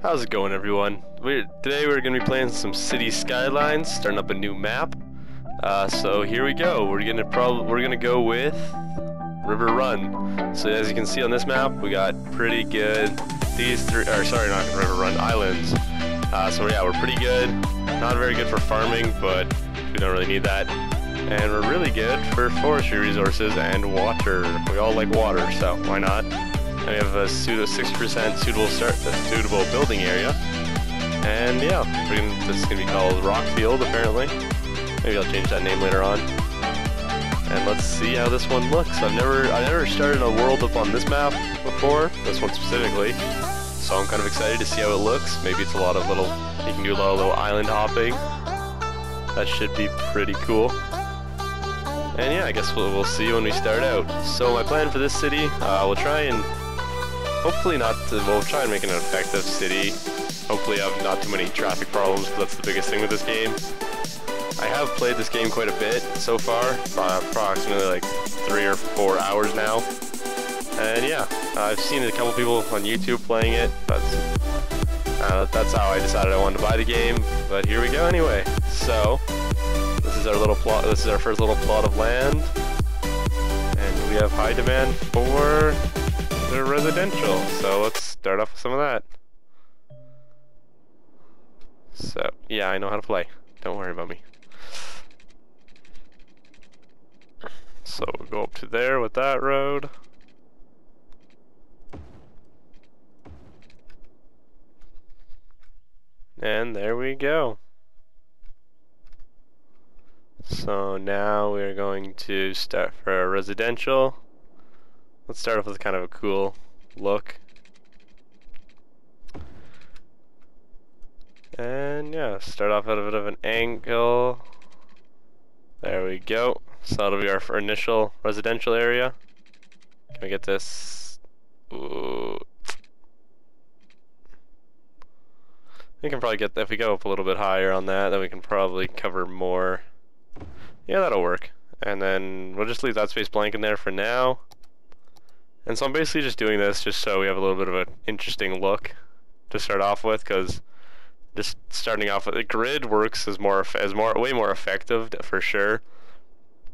How's it going, everyone? Today we're gonna be playing some city skylines, starting up a new map. So here we go. We're gonna go with River Run. So as you can see on this map, we got pretty good not River Run, islands. So yeah, we're pretty good. Not very good for farming, but we don't really need that. And we're really good for forestry resources and water. We all like water, so why not? And we have a 60% suitable building area. And yeah, this is gonna be called Rockfield apparently. Maybe I'll change that name later on. And let's see how this one looks. I never started a world up on this map before, this one specifically. So I'm kind of excited to see how it looks. Maybe it's you can do a lot of little island hopping. That should be pretty cool. And yeah, I guess we'll see when we start out. So my plan for this city, we'll try and we'll try and make it an effective city. Hopefully have not too many traffic problems, but that's the biggest thing with this game. I have played this game quite a bit so far, approximately like 3 or 4 hours now. And yeah, I've seen a couple people on YouTube playing it, but that's how I decided I wanted to buy the game. But here we go anyway. So this is our little plot. This is our first little plot of land, and we have high demand for the residential. So let's start off with some of that. So yeah, I know how to play. Don't worry about me. So we'll go up to there with that road. And there we go. So now we're going to start for our residential. Let's start off with kind of a cool look. And yeah, start off at a bit of an angle. There we go. So that'll be our initial residential area. Can we get this? Ooh. We can probably get, if we go up a little bit higher on that, then we can probably cover more. Yeah, that'll work. And then we'll just leave that space blank in there for now. And so I'm basically just doing this just so we have a little bit of an interesting look to start off with, because just starting off with the grid works as way more effective for sure.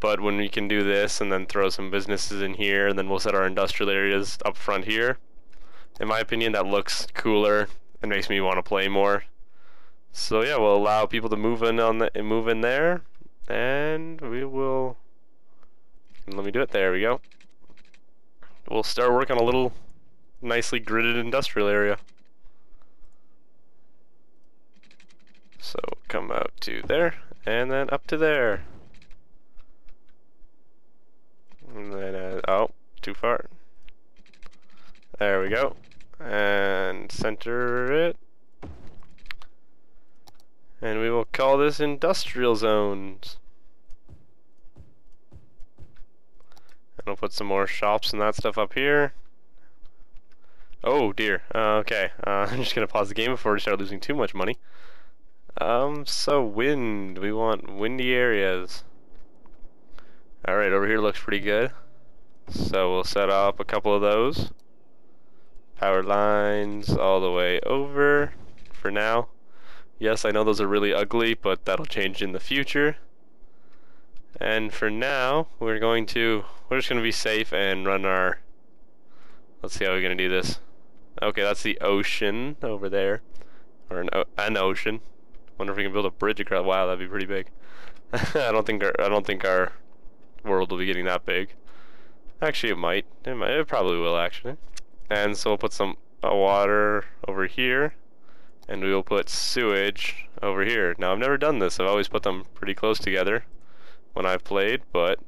But when we can do this and then throw some businesses in here, and then we'll set our industrial areas up front here, in my opinion that looks cooler and makes me want to play more. So yeah, we'll allow people to move in there, and we will. Let me do it. There we go. We'll start working on a little nicely gridded industrial area. So come out to there, and then up to there. And then, oh, too far. There we go. And center it. And we will call this industrial zones. And we'll put some more shops and that stuff up here. Oh dear. Okay. I'm just gonna pause the game before we start losing too much money. So wind. We want windy areas. Alright, over here looks pretty good. So we'll set up a couple of those. Power lines all the way over for now. Yes, I know those are really ugly, but that'll change in the future. And for now, we're just gonna be safe and run our. Let's see how we're gonna do this. Okay, that's the ocean over there, or an ocean. Wonder if we can build a bridge across. Wow, that'd be pretty big. I don't think our world will be getting that big. Actually, it might. It probably will actually. And so we'll put some water over here, and we will put sewage over here. Now I've never done this. I've always put them pretty close together when I've played, but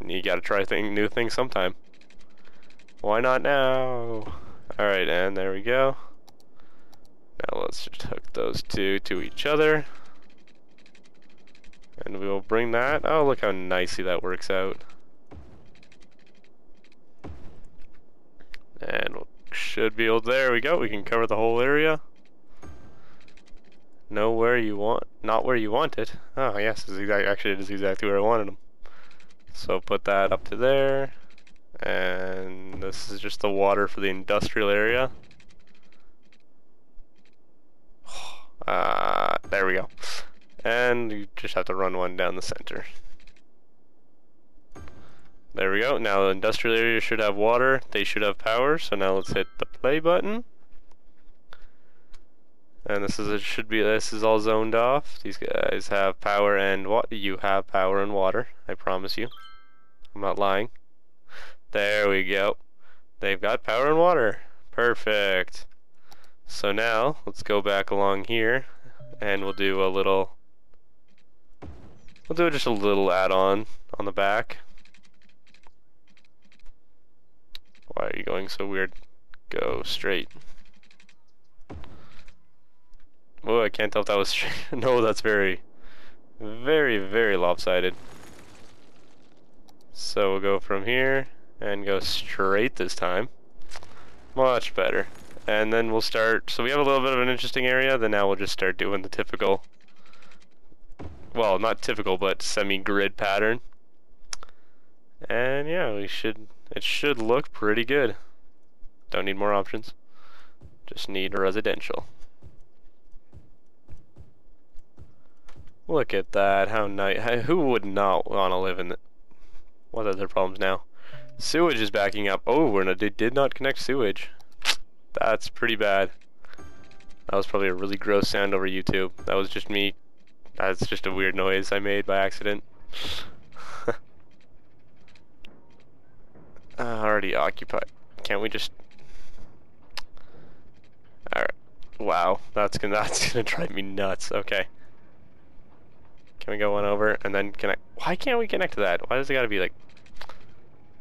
you gotta try new things sometime. Why not now? Alright, and there we go. Now let's just hook those two to each other. And we will bring that. Oh, look how nicely that works out. And should be able. There we go. We can cover the whole area. Not where you want it. Oh yes, actually it is exactly where I wanted them. So put that up to there, and this is just the water for the industrial area. There we go. And you just have to run one down the center. There we go. Now the industrial area should have water. They should have power. So now let's hit the play button. And this is all zoned off. These guys have power and what? You have power and water. I promise you. I'm not lying. There we go. They've got power and water. Perfect. So now let's go back along here, and we'll do just a little add-on on the back. Why are you going so weird? Go straight. Oh, I can't tell if that was straight. No, that's very, very, very lopsided. So we'll go from here and go straight this time. Much better. And then we'll start, so we have a little bit of an interesting area, then now we'll just start doing the typical, well, not typical, but semi-grid pattern. And yeah, it should look pretty good. Don't need more options. Just need residential. Look at that, how nice. Who would not want to live in what are their problems now? Sewage is backing up. Oh, they did not connect sewage. That's pretty bad. That was probably a really gross sound over YouTube. That was just me. That's just a weird noise I made by accident. Already occupied. Can't we just... Alright. Wow, that's gonna drive me nuts. Okay. Can we go one over and then connect? Why can't we connect to that? Why does it gotta be like...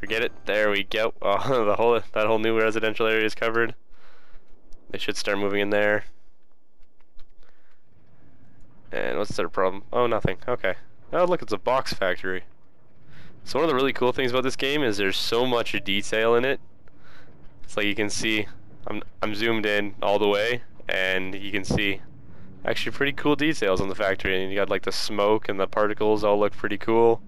Forget it. There we go. Oh, that whole new residential area is covered. They should start moving in there. And what's their problem? Oh, nothing. Okay. Oh, look, it's a box factory. So one of the really cool things about this game is there's so much detail in it. It's like you can see, I'm zoomed in all the way, and you can see actually pretty cool details on the factory. And you got like the smoke and the particles all look pretty cool.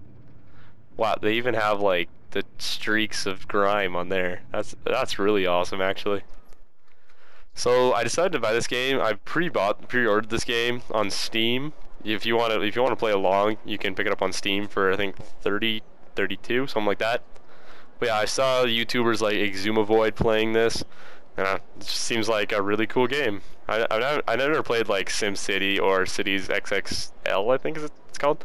Wow, they even have like the streaks of grime on there. That's really awesome, actually. So I decided to buy this game. I pre-ordered this game on Steam. If you want to play along, you can pick it up on Steam for I think 30, 32, something like that. But yeah, I saw YouTubers like Exumavoid playing this, and it just seems like a really cool game. I never played like SimCity or Cities XXL, I think it's called.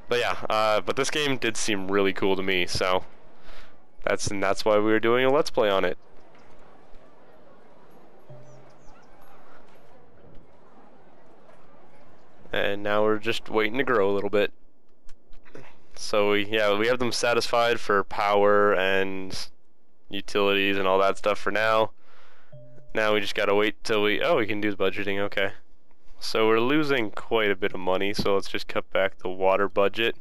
But yeah, but this game did seem really cool to me, so that's why we were doing a Let's Play on it. And now we're just waiting to grow a little bit. So we have them satisfied for power and utilities and all that stuff for now. Now we just gotta wait till we can do the budgeting, okay. So we're losing quite a bit of money, so let's just cut back the water budget.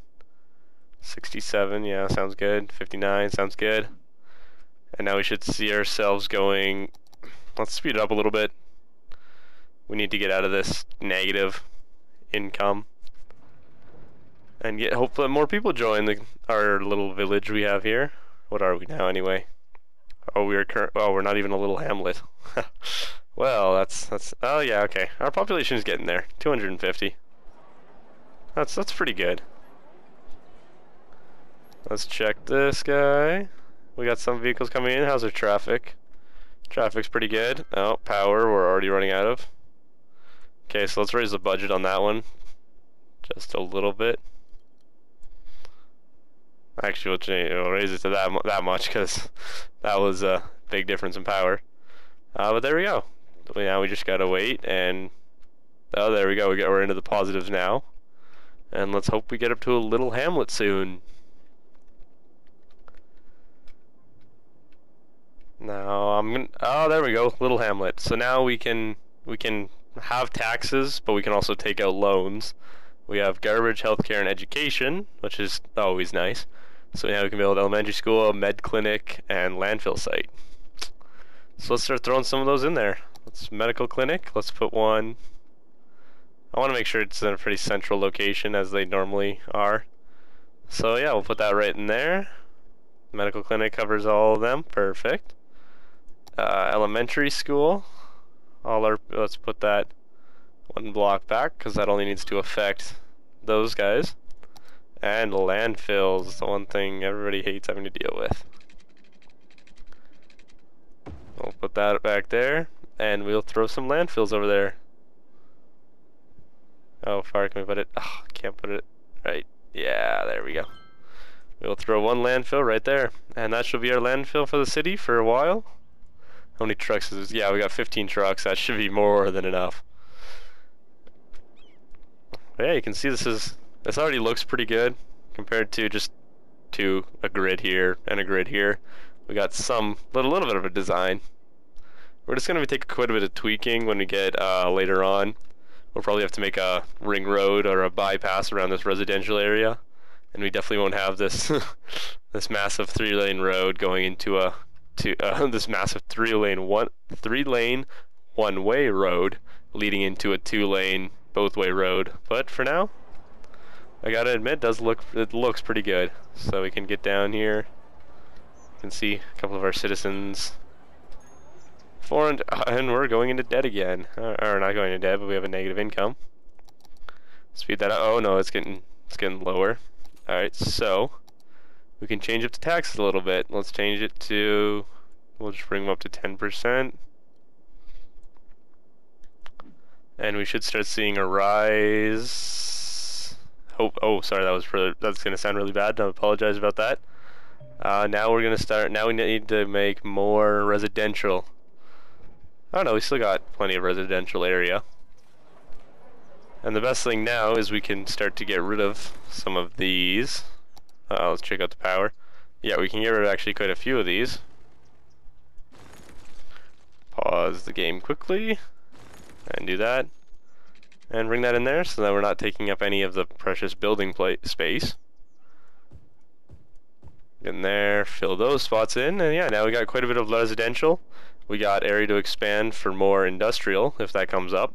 67, yeah, sounds good. 59, sounds good. And now we should see ourselves going, let's speed it up a little bit. We need to get out of this negative income and get hopefully more people join our little village we have here. What are we now anyway? Oh, we're not even a little hamlet. Well, that's oh yeah, okay. Our population is getting there. 250. That's pretty good. Let's check this guy. We got some vehicles coming in. How's our traffic? Traffic's pretty good. Oh, power we're already running out of. Okay, so let's raise the budget on that one just a little bit. Actually, we'll raise it to that much because that was a big difference in power. But there we go. Now we just gotta wait, and oh, there we go. We're into the positives now, and let's hope we get up to a little hamlet soon. Now oh, there we go, little hamlet. So now we can have taxes, but we can also take out loans. We have garbage, healthcare, and education, which is always nice. So now we can build elementary school, med clinic, and landfill site. So let's start throwing some of those in there. Let's medical clinic. Let's put one. I want to make sure it's in a pretty central location as they normally are. So yeah, we'll put that right in there. Medical clinic covers all of them. Perfect. Elementary school. Let's put that One block back, because that only needs to affect those guys. And landfills, the one thing everybody hates having to deal with. We'll put that back there, and we'll throw some landfills over there. How far can we put it? Oh, can't put it right. Yeah, there we go. We'll throw one landfill right there, and that should be our landfill for the city for a while. How many trucks is this? Yeah, we got 15 trucks. That should be more than enough. But yeah, you can see this already looks pretty good compared to just a grid here and a grid here. We got some little bit of a design. We're just gonna take quite a bit of tweaking when we get later on. We'll probably have to make a ring road or a bypass around this residential area, and we definitely won't have this this massive 3-lane road going into this massive 3-lane one-way road leading into a 2-lane both-way road. But for now, I gotta admit, it looks pretty good. So we can get down here. You can see a couple of our citizens. And we're going into debt again. Or not going into debt, but we have a negative income. Speed that up. Oh no, it's getting lower. All right, so we can change up the taxes a little bit. Let's change it to. We'll just bring them up to 10%. And we should start seeing a rise. Oh, sorry, that's gonna sound really bad. I apologize about that. Now we're gonna start. Now we need to make more residential. Oh no, we still got plenty of residential area. And the best thing now is we can start to get rid of some of these. Let's check out the power. Yeah, we can get rid of actually quite a few of these. Pause the game quickly and do that. And bring that in there so that we're not taking up any of the precious building space. Get in there, fill those spots in, and yeah, now we got quite a bit of residential. We got area to expand for more industrial if that comes up.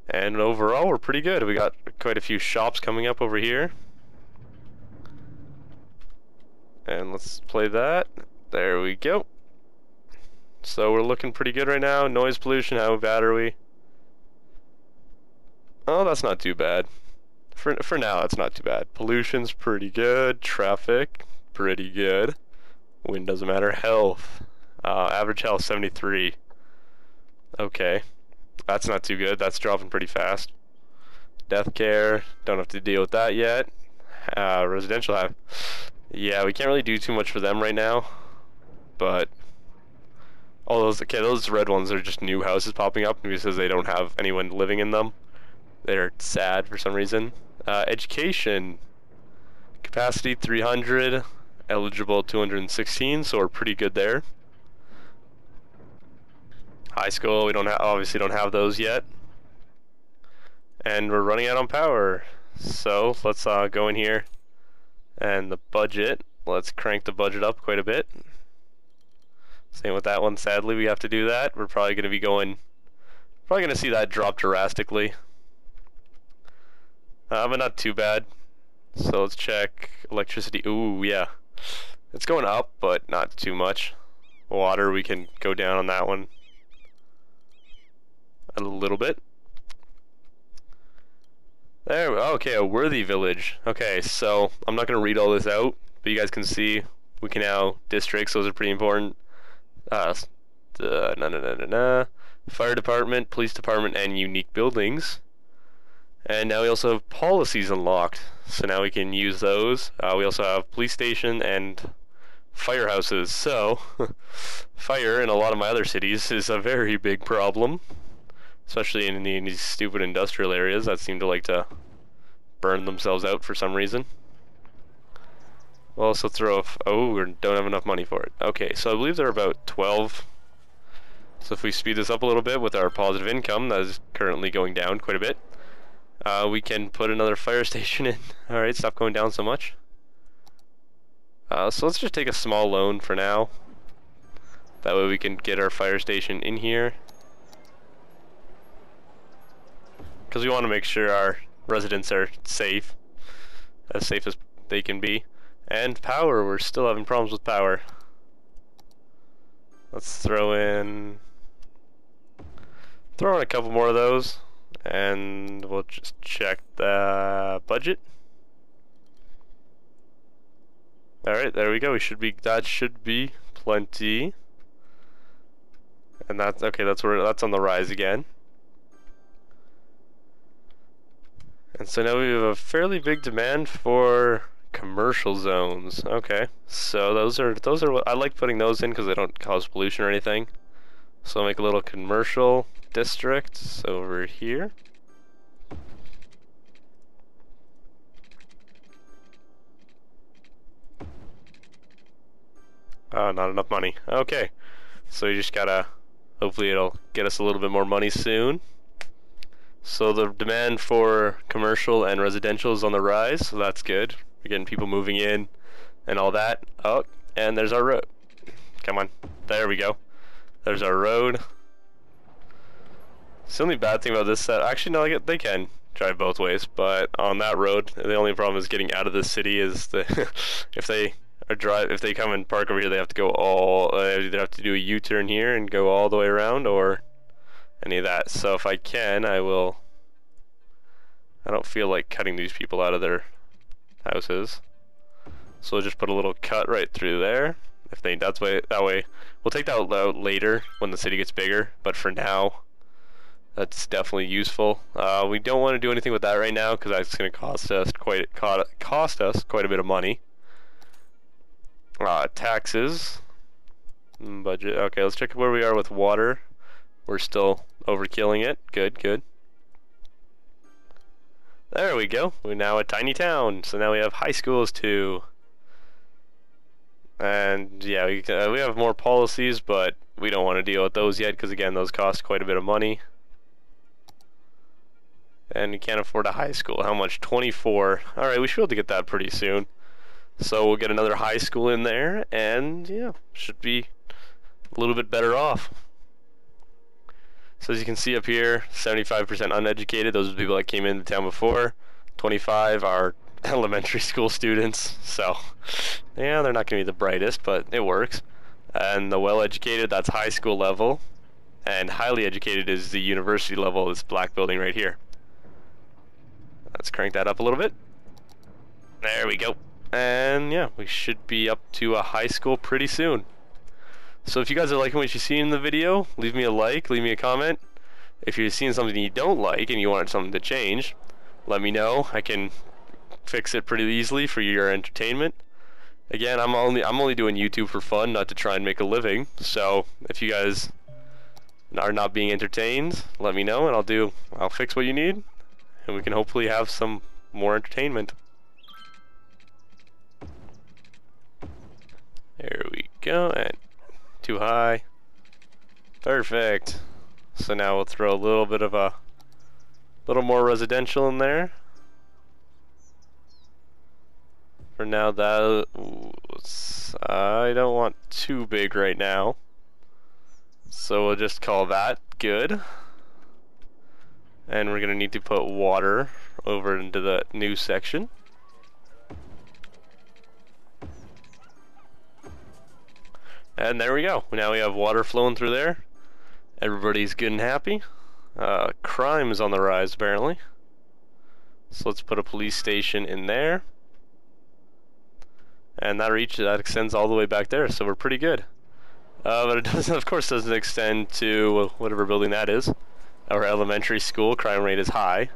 And overall, we're pretty good. We got quite a few shops coming up over here. And let's play that. There we go. So we're looking pretty good right now. Noise pollution, how bad are we? Oh, that's not too bad. For now, it's not too bad. Pollution's pretty good. Traffic, pretty good. Wind doesn't matter. Health. Average health 73. Okay, that's not too good. That's dropping pretty fast. Death care, don't have to deal with that yet. Residential have, yeah, we can't really do too much for them right now. But all those red ones are just new houses popping up because they don't have anyone living in them. They're sad for some reason. Education capacity 300, eligible 216, so we're pretty good there. High school, we obviously don't have those yet. And we're running out on power. So let's go in here. And the budget, let's crank the budget up quite a bit. Same with that one, sadly we have to do that. We're probably going to see that drop drastically. But not too bad. So let's check electricity. Ooh, yeah. It's going up, but not too much. Water, we can go down on that one a little bit. There, okay, a worthy village. Okay, so I'm not going to read all this out, but you guys can see we can now districts. Those are pretty important. Fire department, police department, and unique buildings. And now we also have policies unlocked, so now we can use those. We also have police station and firehouses. So fire in a lot of my other cities is a very big problem. Especially in these stupid industrial areas that seem to like to burn themselves out for some reason. We'll also throw oh, we don't have enough money for it. Okay, so I believe they're about 12. So if we speed this up a little bit with our positive income, that is currently going down quite a bit, we can put another fire station in. Alright, stop going down so much. So let's just take a small loan for now. That way we can get our fire station in here. Because we want to make sure our residents are safe as they can be. And power, we're still having problems with power. Let's throw in Throw in a couple more of those, and we'll just check the budget. Alright, there we go. That should be plenty. And that's okay, that's on the rise again. And so now we have a fairly big demand for commercial zones. Okay. So those are what I like putting those in because they don't cause pollution or anything. So I'll make a little commercial district over here. Oh, not enough money. Okay. So you just gotta, hopefully it'll get us a little bit more money soon. So the demand for commercial and residential is on the rise, so that's good. We're getting people moving in and all that. Oh, and there's our road. Come on. There we go. There's our road. The only bad thing about this set, actually no, they can drive both ways, but on that road, the only problem is getting out of the city is the if they come and park over here, they have to go they either have to do a U-turn here and go all the way around, or any of that. So if I can, I will. I don't feel like cutting these people out of their houses, so we'll just put a little cut right through there. If they that way we'll take that out later when the city gets bigger. But for now, that's definitely useful. We don't want to do anything with that right now because that's going to cost us quite a bit of money. Taxes, budget. Okay, let's check where we are with water. We're still overkilling it. Good, good. There we go. We're now a tiny town. So now we have high schools too. And yeah, we have more policies, but we don't want to deal with those yet because again, those cost quite a bit of money. And you can't afford a high school. How much? 24. Alright, we should be able to get that pretty soon. So we'll get another high school in there, and yeah, should be a little bit better off. So as you can see up here, 75% uneducated. Those are the people that came into town before. 25 are elementary school students. So yeah, they're not going to be the brightest, but it works. And the well-educated, that's high school level. And highly educated is the university level, this black building right here. Let's crank that up a little bit. There we go. And yeah, we should be up to a high school pretty soon. So if you guys are liking what you see in the video, leave me a like, leave me a comment. If you're seeing something you don't like and you want something to change, let me know. I can fix it pretty easily for your entertainment. Again, I'm only doing YouTube for fun, not to try and make a living. So if you guys are not being entertained, let me know and I'll fix what you need, and we can hopefully have some more entertainment. There we go, and too high. Perfect. So now we'll throw a little bit of a little more residential in there. For now, I don't want too big right now, so we'll just call that good. And we're gonna need to put water over into the new section. And there we go. Now we have water flowing through there. Everybody's good and happy. Crime is on the rise apparently. So let's put a police station in there. And that extends all the way back there, so we're pretty good. But it doesn't, of course, doesn't extend to whatever building that is. Our elementary school crime rate is high.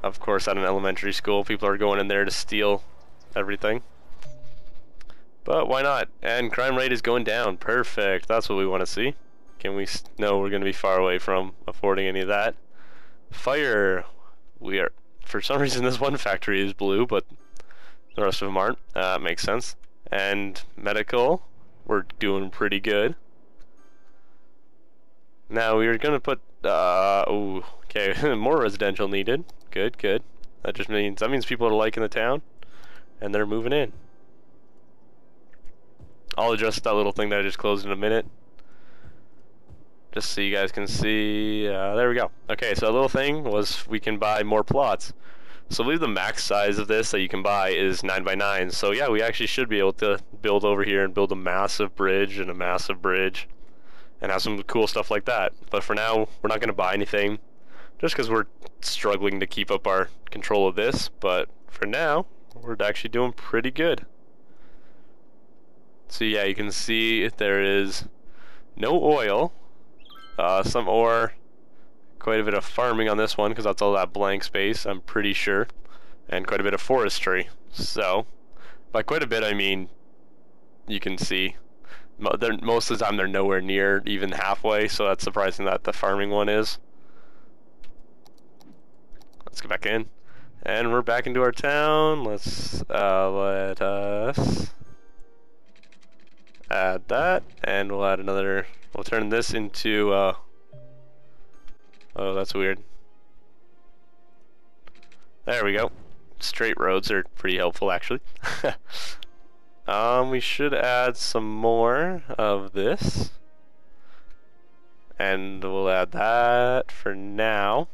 Of course, at an elementary school, people are going in there to steal everything. But why not? And crime rate is going down. Perfect. That's what we want to see. Can we? No, we're going to be far away from affording any of that. Fire. We are. For some reason, this one factory is blue, but the rest of them aren't. Makes sense. And medical, we're doing pretty good. Now we're gonna put. Oh, okay. More residential needed. Good, good. That means people are liking the town, and they're moving in. I'll adjust that little thing that I just closed in a minute, just so you guys can see. There we go. Okay, so that little thing was we can buy more plots. So I believe the max size of this that you can buy is 9x9. So yeah, we actually should be able to build over here and build a massive bridge and a massive bridge. and have some cool stuff like that. But for now, we're not going to buy anything, just because we're struggling to keep up our control of this. But for now, we're actually doing pretty good. So yeah, you can see there is no oil, some ore, quite a bit of farming on this one because that's all that blank space, I'm pretty sure, and quite a bit of forestry. So by quite a bit I mean, you can see most of the time they're nowhere near even halfway, so that's surprising that the farming one is. Let's get back in, and we're back into our town. Let's let us add that, and we'll add another. We'll turn this into oh, that's weird. There we go. Straight roads are pretty helpful, actually. We should add some more of this, and we'll add that for now.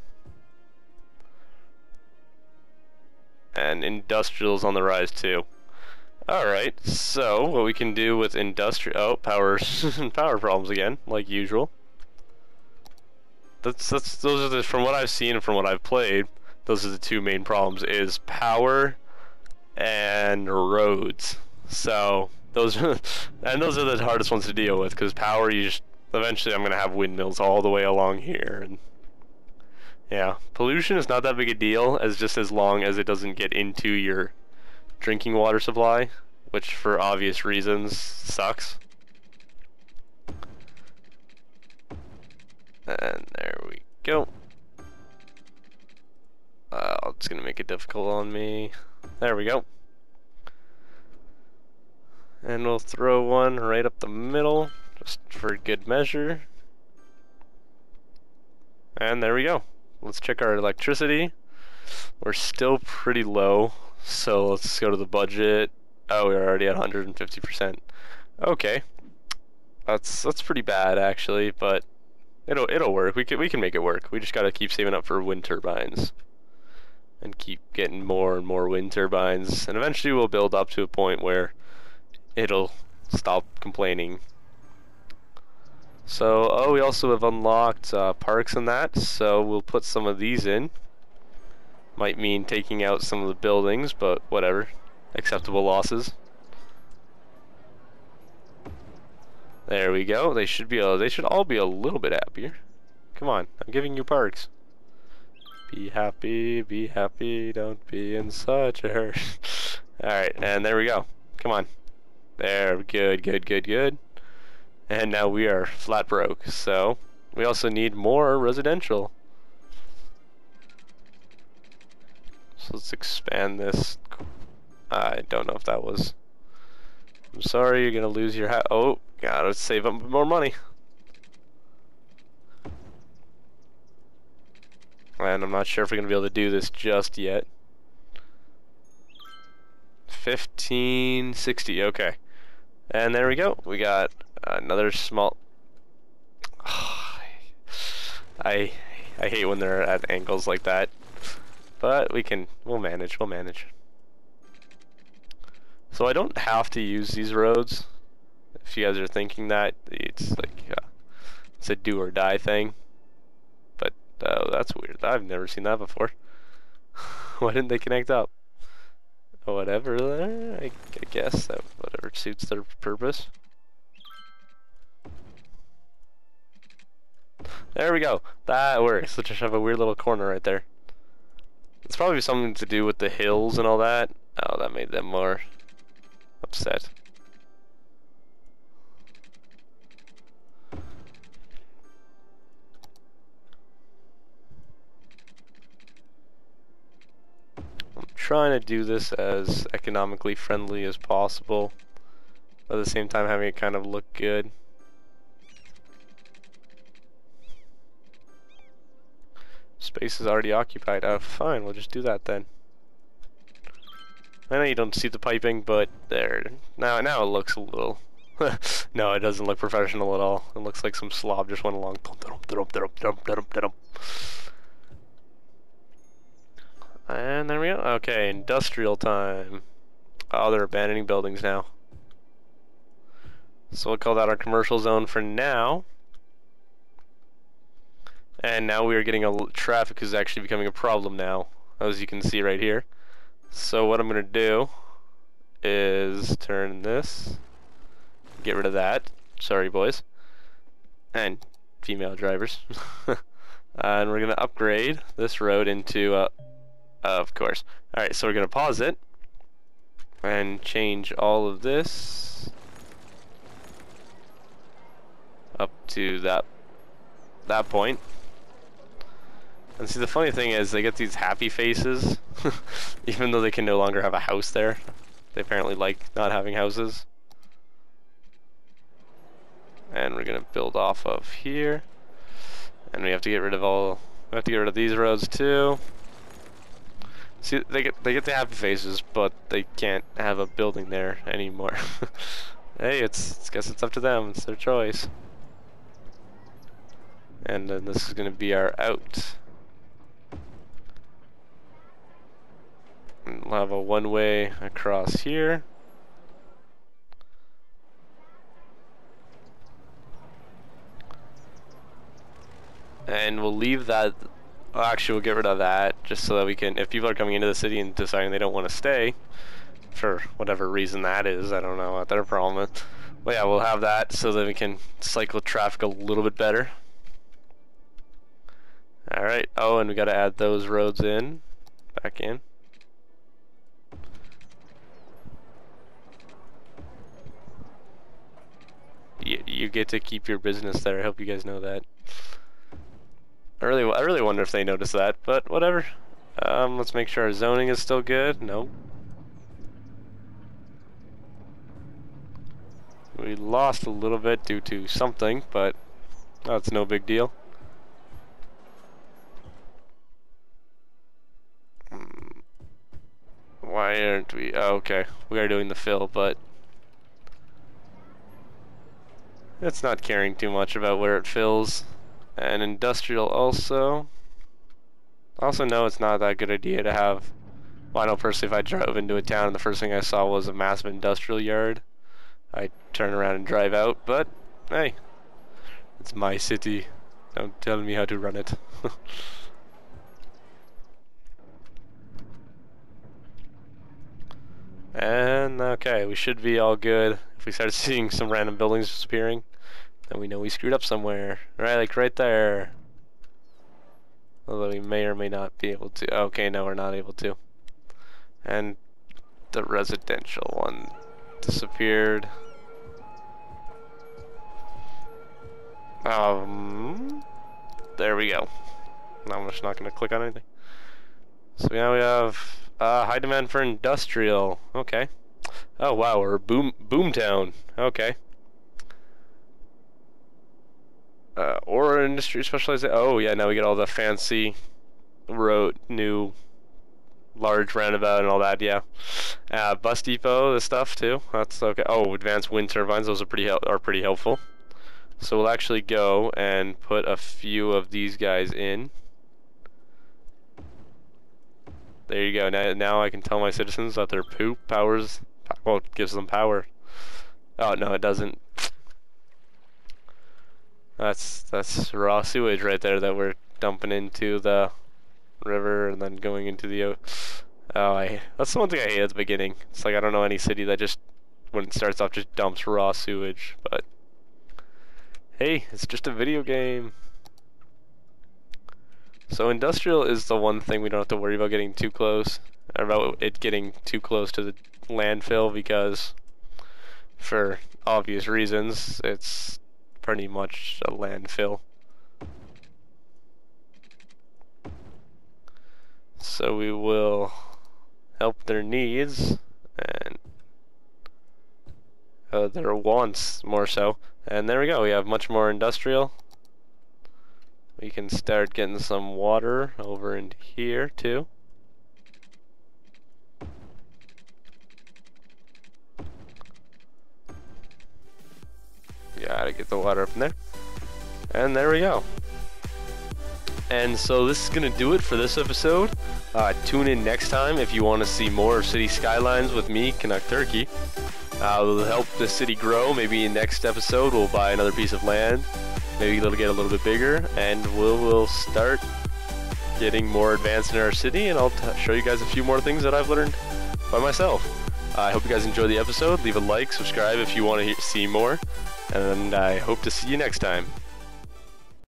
And industrial's on the rise too. Alright, so what we can do with industrial... Oh, power problems again, like usual. Those are the, from what I've seen and from what I've played, those are the two main problems, is power and roads. So, those are the hardest ones to deal with, because power, eventually I'm going to have windmills all the way along here. And yeah, pollution is not that big a deal, as long as it doesn't get into your drinking water supply, which for obvious reasons sucks. And there we go. It's gonna make it difficult on me. There we go. And we'll throw one right up the middle, just for good measure. And there we go. Let's check our electricity. We're still pretty low, so let's go to the budget. Oh, we're already at 150%. Okay, that's pretty bad actually, but it'll work. We can make it work. We just gotta keep saving up for wind turbines, and keep getting more and more wind turbines, and eventually we'll build up to a point where it'll stop complaining. So, oh, we also have unlocked parks and that, so we'll put some of these in. Might mean taking out some of the buildings, but whatever. Acceptable losses. There we go. They should all be a little bit happier. Come on, I'm giving you parks. Be happy, don't be in such a hurry. Alright, and there we go. Come on. There, good. And now we are flat broke, so we also need more residential. So let's expand this. I don't know if that was... I'm sorry, you're gonna lose your house. Oh, gotta save up more money. And I'm not sure if we're gonna be able to do this just yet. 1560, okay. And there we go. We got another small... I hate when they're at angles like that. But we'll manage. So I don't have to use these roads. If you guys are thinking that, it's like it's a do or die thing. But that's weird. I've never seen that before. Why didn't they connect up? Whatever. I guess that whatever suits their purpose. There we go. That works. Let's just have a weird little corner right there. It's probably something to do with the hills and all that. Oh, that made them more upset. I'm trying to do this as economically friendly as possible, but at the same time having it kind of look good. Space is already occupied. Oh, fine, we'll just do that then. I know you don't see the piping, but there. Now it looks a little... No, it doesn't look professional at all. It looks like some slob just went along. And there we go. Okay, industrial time. Oh, they're abandoning buildings now. So we'll call that our commercial zone for now. And now we are getting traffic is actually becoming a problem now, as you can see right here. So what I'm gonna do is turn this, get rid of that. Sorry, boys and female drivers. And we're gonna upgrade this road into, of course. All right, so we're gonna pause it and change all of this up to that point. And see, the funny thing is they get these happy faces even though they can no longer have a house there. They apparently like not having houses. And we're gonna build off of here, and we have to get rid of these roads too. See, they get the happy faces, but they can't have a building there anymore. Hey, guess it's up to them. It's their choice. And then this is gonna be our out. And we'll have a one-way across here. And we'll leave that. Actually, we'll get rid of that just so that we can, if people are coming into the city and deciding they don't want to stay for whatever reason that is, I don't know what their problem is. But yeah, we'll have that so that we can cycle traffic a little bit better. Alright, oh, and we gotta add those roads back in. You get to keep your business there. I hope you guys know that. I really wonder if they notice that, but whatever. Let's make sure our zoning is still good. Nope. We lost a little bit due to something, but that's no big deal. Why aren't we? Oh, okay. We are doing the fill, but it's not caring too much about where it fills. And industrial also. Also know it's not that good idea to have. Well, I know personally, if I drove into a town and the first thing I saw was a massive industrial yard, I'd turn around and drive out. But hey, it's my city. Don't tell me how to run it. And okay, we should be all good. If we start seeing some random buildings disappearing, then we know we screwed up somewhere. Right, like right there. Although we may or may not be able to. Okay, no, we're not able to. And the residential one disappeared. There we go. Now I'm just not going to click on anything. So now we have high demand for industrial. Okay. Oh wow, we're boomtown. Okay. Or industry specialization. Oh yeah, now we get all the fancy new large roundabout and all that. Yeah. Bus depot, this stuff too. That's okay. Oh, advanced wind turbines. Those are pretty helpful. So we'll actually go and put a few of these guys in. There you go. Now I can tell my citizens that their poop gives them power. Oh no, it doesn't. That's raw sewage right there that we're dumping into the river and then going into the that's the one thing I hate at the beginning. It's like I don't know any city that just when it starts off just dumps raw sewage, but hey, it's just a video game. So industrial is the one thing we don't have to worry about getting too close, or about it getting too close to the landfill, because for obvious reasons it's pretty much a landfill. So we will help their needs and their wants more so. And there we go, we have much more industrial. We can start getting some water over into here too. Gotta get the water up in there. And there we go. And so this is gonna do it for this episode. Tune in next time if you want to see more City Skylines with me, Canuck Turkey. We'll help the city grow. Maybe in next episode we'll buy another piece of land maybe it'll get a little bit bigger, and we'll start getting more advanced in our city, and I'll show you guys a few more things that I've learned by myself. I hope you guys enjoyed the episode. Leave a like, subscribe if you want to see more, and I hope to see you next time.